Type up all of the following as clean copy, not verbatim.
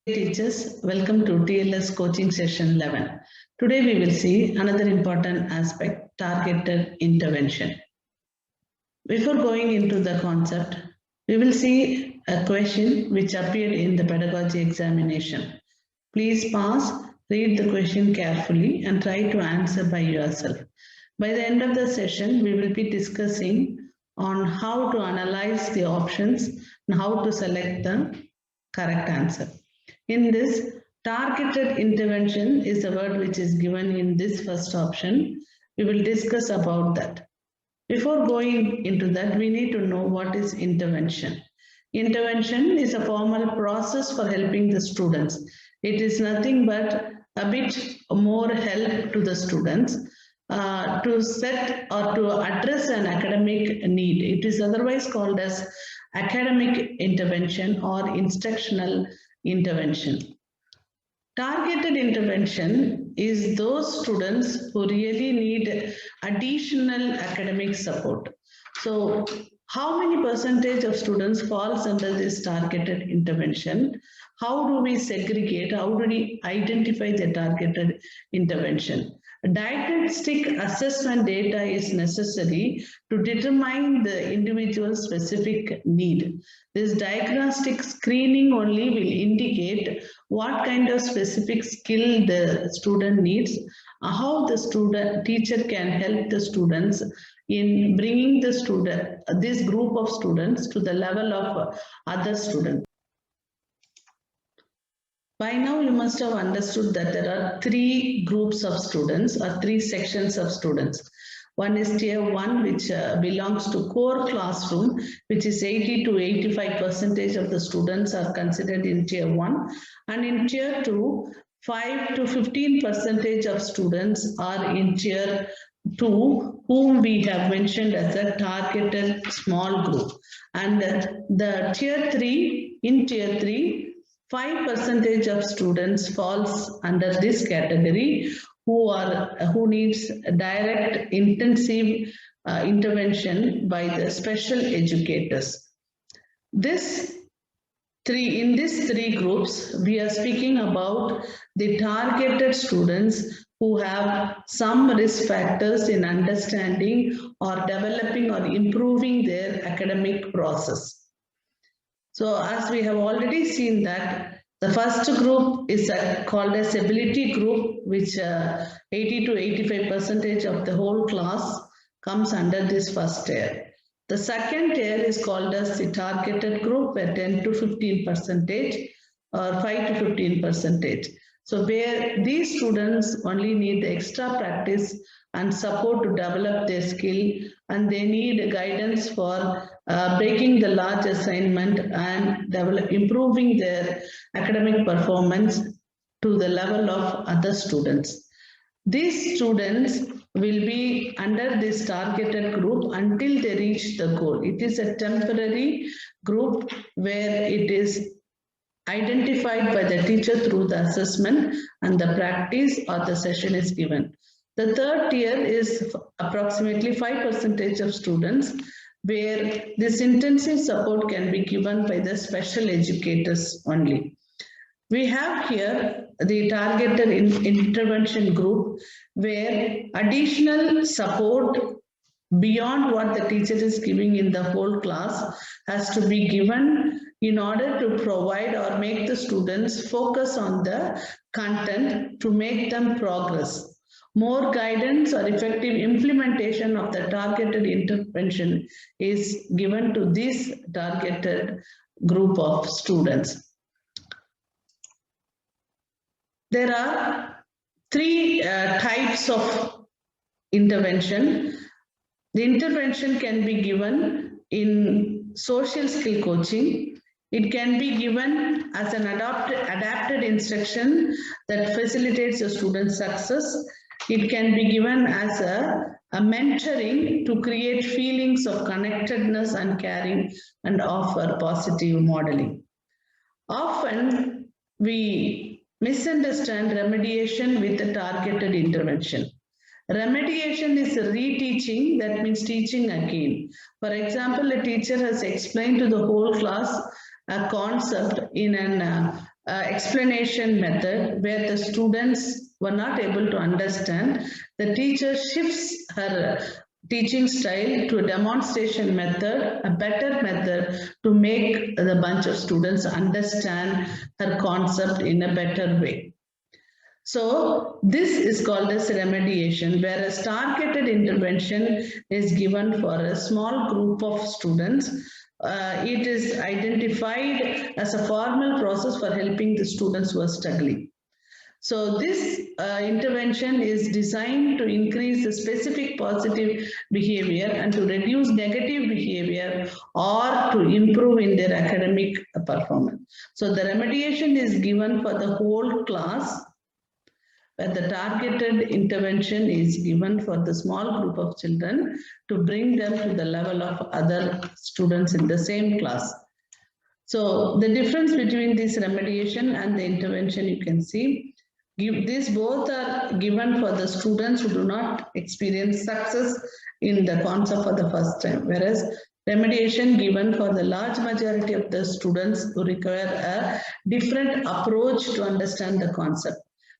Teachers, welcome to TLS coaching session 11. Today we will see another important aspect, targeted intervention. Before going into the concept, we will see a question which appeared in the pedagogy examination. Please pause, read the question carefully and try to answer by yourself. By the end of the session, we will be discussing on how to analyze the options and how to select the correct answer. In this, targeted intervention is the word which is given in this first option. We will discuss about that. Before going into that, we need to know what is intervention. Intervention is a formal process for helping the students. It is nothing but a bit more help to the students to set or to address an academic need. It is otherwise called as academic intervention or instructional intervention. Targeted intervention is those students who really need additional academic support. So how many percentage of students falls under this targeted intervention? How do we segregate? How do we identify the targeted intervention? Diagnostic assessment data is necessary to determine the individual specific need. This diagnostic screening only will indicate what kind of specific skill the student needs, how the teacher can help the students in bringing this group of students to the level of other students. By now, you must have understood that there are three groups of students or three sections of students. One is tier 1, which belongs to core classroom, which is 80 to 85% of the students are considered in tier 1. And in tier 2, 5 to 15% of students are in tier 2, whom we have mentioned as a targeted small group. And the tier 3, in tier 3, 5% of students falls under this category who needs direct intensive intervention by the special educators. In these three groups, we are speaking about the targeted students who have some risk factors in understanding or developing or improving their academic process. So as we have already seen that the first group is called as ability group, which 80 to 85% of the whole class comes under this first tier. The second tier is called as the targeted group, where 10 to 15% or 5 to 15%. So where these students only need the extra practice and support to develop their skill, and they need guidance for breaking the large assignment and improving their academic performance to the level of other students. These students will be under this targeted group until they reach the goal. It is a temporary group where it is identified by the teacher through the assessment and the practice or the session is given. The third tier is approximately 5% of students where this intensive support can be given by the special educators only. We have here the targeted intervention group where additional support beyond what the teacher is giving in the whole class has to be given in order to provide or make the students focus on the content to make them progress. More guidance or effective implementation of the targeted intervention is given to this targeted group of students. There are three types of intervention. The intervention can be given in social skill coaching. It can be given as an adapted instruction that facilitates the student's success. It can be given as a mentoring to create feelings of connectedness and caring and offer positive modeling. Often we misunderstand remediation with a targeted intervention. Remediation is reteaching, that means teaching again. For example, a teacher has explained to the whole class a concept in an explanation method where the students were not able to understand, the teacher shifts her teaching style to a demonstration method, a better method to make the bunch of students understand her concept in a better way. So this is called as remediation, whereas targeted intervention is given for a small group of students. It is identified as a formal process for helping the students who are struggling. So this intervention is designed to increase the specific positive behavior and to reduce negative behavior or to improve in their academic performance. So the remediation is given for the whole class, where the targeted intervention is given for the small group of children to bring them to the level of other students in the same class. So the difference between this remediation and the intervention, you can see, these both are given for the students who do not experience success in the concept for the first time, whereas remediation given for the large majority of the students who require a different approach to understand the concept.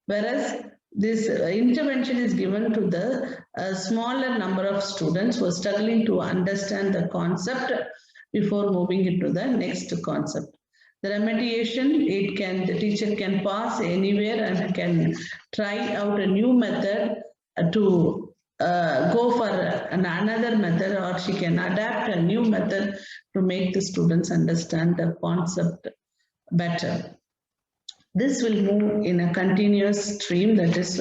Whereas this intervention is given to the smaller number of students who are struggling to understand the concept before moving into the next concept. The remediation, the teacher can pass anywhere and can try out a new method to go for another method, or she can adapt a new method to make the students understand the concept better. This will move in a continuous stream, that is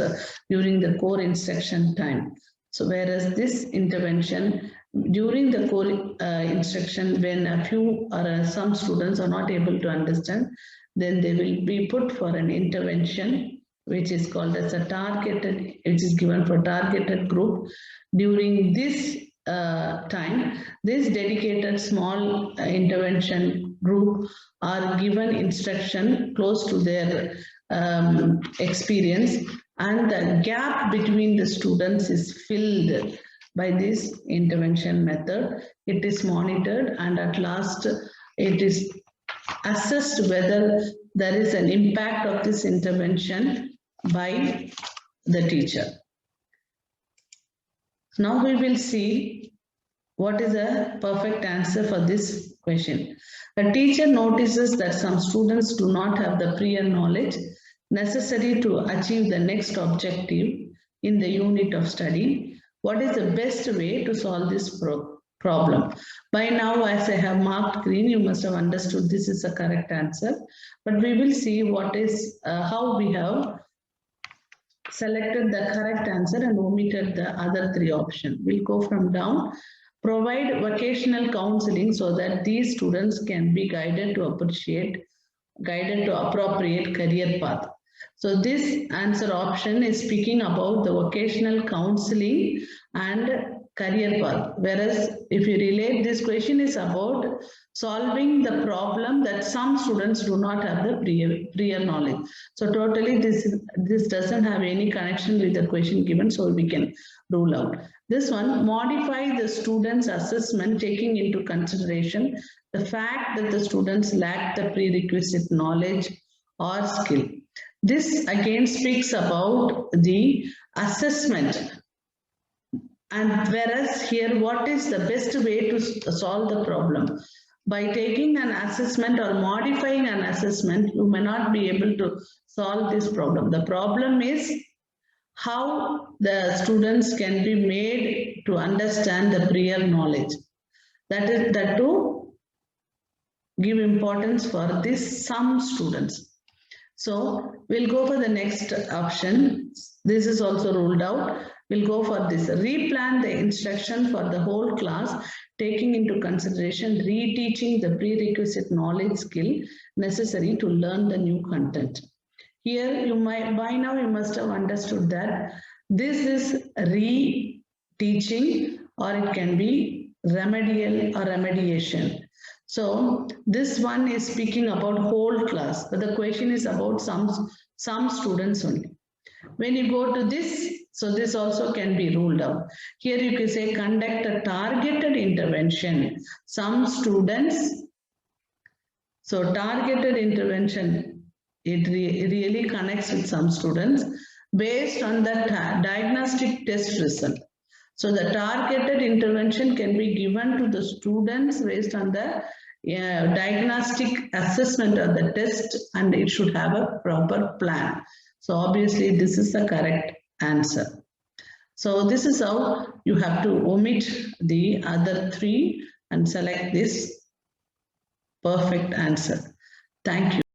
during the core instruction time. So whereas this intervention during the core instruction, when a few or some students are not able to understand, then they will be put for an intervention which is called as a targeted, which is given for targeted group. During this time, this dedicated small intervention group are given instruction close to their experience, and the gap between the students is filled by this intervention method. It is monitored, and at last it is assessed whether there is an impact of this intervention by the teacher. Now we will see what is a perfect answer for this question. A teacher notices that some students do not have the prior knowledge necessary to achieve the next objective in the unit of study. What is the best way to solve this problem? By now, as I have marked green, you must have understood this is a correct answer. But we will see what is how we have selected the correct answer and omitted the other three options. We'll go from down. Provide vocational counseling so that these students can be guided to appropriate career path. So this answer option is speaking about the vocational counseling and career path. Whereas if you relate, this question is about solving the problem that some students do not have the prior knowledge. So totally this doesn't have any connection with the question given, so we can rule out. This one, modify the students' assessment taking into consideration the fact that the students lack the prerequisite knowledge or skill. This again speaks about the assessment. And whereas here, what is the best way to solve the problem? By taking an assessment or modifying an assessment, you may not be able to solve this problem. The problem is how the students can be made to understand the prior knowledge. That is that to give importance for this some students. So we'll go for the next option. This is also ruled out. We'll go for this. Replan the instruction for the whole class, taking into consideration reteaching the prerequisite knowledge skill necessary to learn the new content. Here, by now you must have understood that this is reteaching, or it can be remedial or remediation. So this one is speaking about whole class, but the question is about some students only. When you go to this, so this also can be ruled out. Here you can say conduct a targeted intervention. Some students, so targeted intervention it really connects with some students based on the diagnostic test result. So the targeted intervention can be given to the students based on the diagnostic assessment of the test, and it should have a proper plan. So obviously this is the correct answer. So this is how you have to omit the other three and select this perfect answer. Thank you.